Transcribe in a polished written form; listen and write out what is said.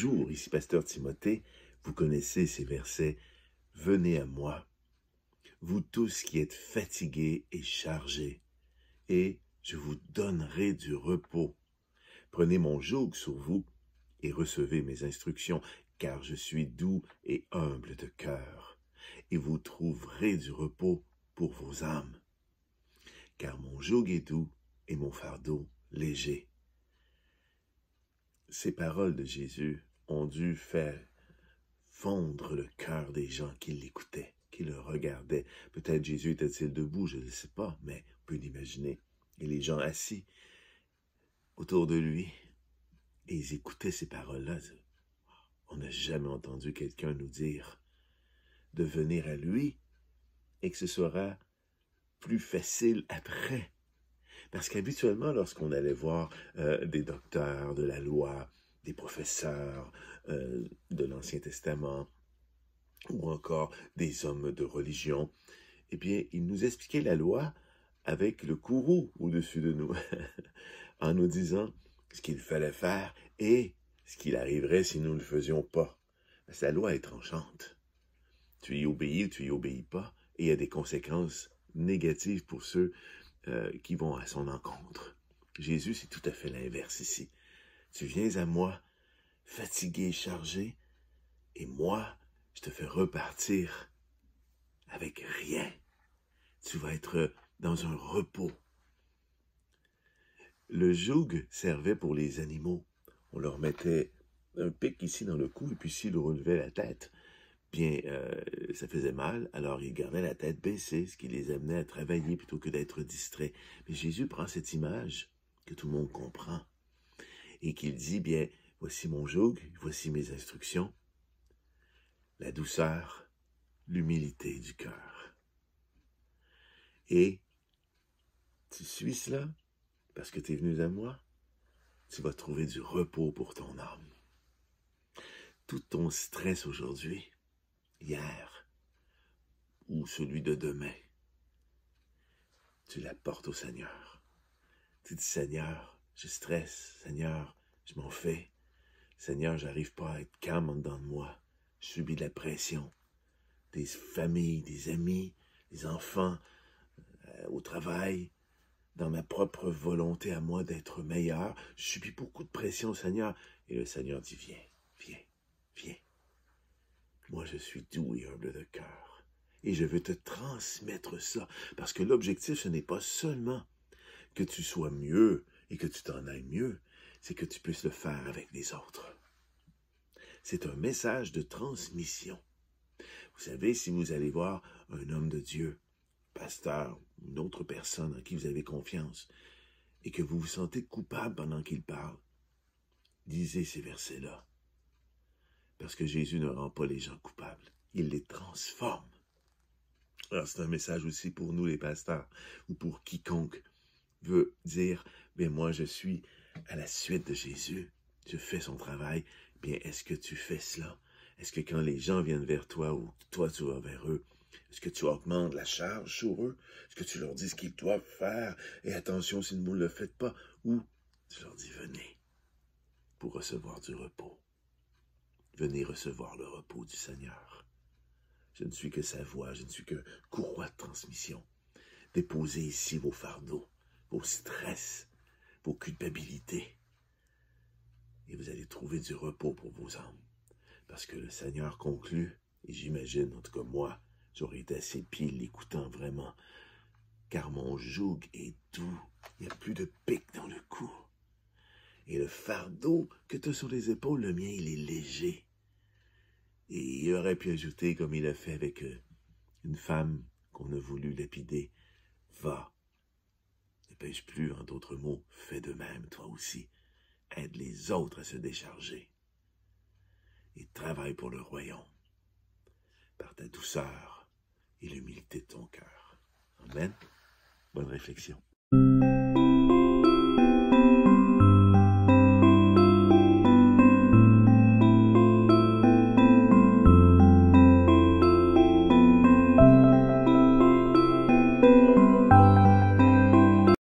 Bonjour, ici Pasteur Timothée. Vous connaissez ces versets. Venez à moi, vous tous qui êtes fatigués et chargés, et je vous donnerai du repos. Prenez mon joug sur vous et recevez mes instructions, car je suis doux et humble de cœur, et vous trouverez du repos pour vos âmes. Car mon joug est doux et mon fardeau léger. Ces paroles de Jésus ont dû faire fondre le cœur des gens qui l'écoutaient, qui le regardaient. Peut-être Jésus était-il debout, je ne sais pas, mais on peut l'imaginer. Et les gens assis autour de lui, et ils écoutaient ces paroles-là. On n'a jamais entendu quelqu'un nous dire de venir à lui et que ce sera plus facile après. Parce qu'habituellement, lorsqu'on allait voir des docteurs de la loi, des professeurs de l'Ancien Testament, ou encore des hommes de religion, eh bien, ils nous expliquaient la loi avec le courroux au-dessus de nous, en nous disant ce qu'il fallait faire et ce qu'il arriverait si nous ne le faisions pas. La loi est tranchante. Tu y obéis ou tu y obéis pas, et il y a des conséquences négatives pour ceux qui vont à son encontre. Jésus, c'est tout à fait l'inverse ici. Tu viens à moi, fatigué, chargé, et moi, je te fais repartir avec rien. Tu vas être dans un repos. Le joug servait pour les animaux. On leur mettait un pic ici dans le cou, et puis s'ils relevaient la tête, bien, ça faisait mal, alors ils gardaient la tête baissée, ce qui les amenait à travailler plutôt que d'être distraits. Mais Jésus prend cette image que tout le monde comprend, et qu'il dit, bien, voici mon joug, voici mes instructions, la douceur, l'humilité du cœur. Et tu suis cela, parce que tu es venu à moi, tu vas trouver du repos pour ton âme. Tout ton stress aujourd'hui, hier, ou celui de demain, tu l'apportes au Seigneur. Tu dis, Seigneur, je stresse, Seigneur, je m'en fais. Seigneur, j'arrive pas à être calme en dedans de moi. Je subis de la pression. Des familles, des amis, des enfants, au travail, dans ma propre volonté à moi d'être meilleur. Je subis beaucoup de pression, Seigneur. Et le Seigneur dit, viens, viens, viens. Moi, je suis doux et humble de cœur. Et je veux te transmettre ça. Parce que l'objectif, ce n'est pas seulement que tu sois mieux et que tu t'en ailles mieux, c'est que tu puisses le faire avec les autres. C'est un message de transmission. Vous savez, si vous allez voir un homme de Dieu, pasteur, une autre personne en qui vous avez confiance, et que vous vous sentez coupable pendant qu'il parle, lisez ces versets-là. Parce que Jésus ne rend pas les gens coupables, il les transforme. Alors c'est un message aussi pour nous les pasteurs, ou pour quiconque veut dire, mais moi je suis à la suite de Jésus, je fais son travail, bien est-ce que tu fais cela? Est-ce que quand les gens viennent vers toi ou toi tu vas vers eux, est-ce que tu augmentes la charge sur eux? Est-ce que tu leur dis ce qu'ils doivent faire? Et attention si vous ne le faites pas. Ou tu leur dis venez pour recevoir du repos. Venez recevoir le repos du Seigneur. Je ne suis que sa voix, je ne suis que courroie de transmission. Déposez ici vos fardeaux, vos stress, vos culpabilités. Et vous allez trouver du repos pour vos âmes. Parce que le Seigneur conclut, et j'imagine, en tout cas moi, j'aurais été à ses pieds l'écoutant vraiment, car mon joug est doux, il n'y a plus de pic dans le cou. Et le fardeau que tu as sur les épaules, le mien, il est léger. Et il aurait pu ajouter, comme il a fait avec une femme qu'on a voulu lapider, va, ne pêche plus, en d'autres mots, fais de même, toi aussi. Aide les autres à se décharger. Et travaille pour le royaume, par ta douceur et l'humilité de ton cœur. Amen. Bonne réflexion.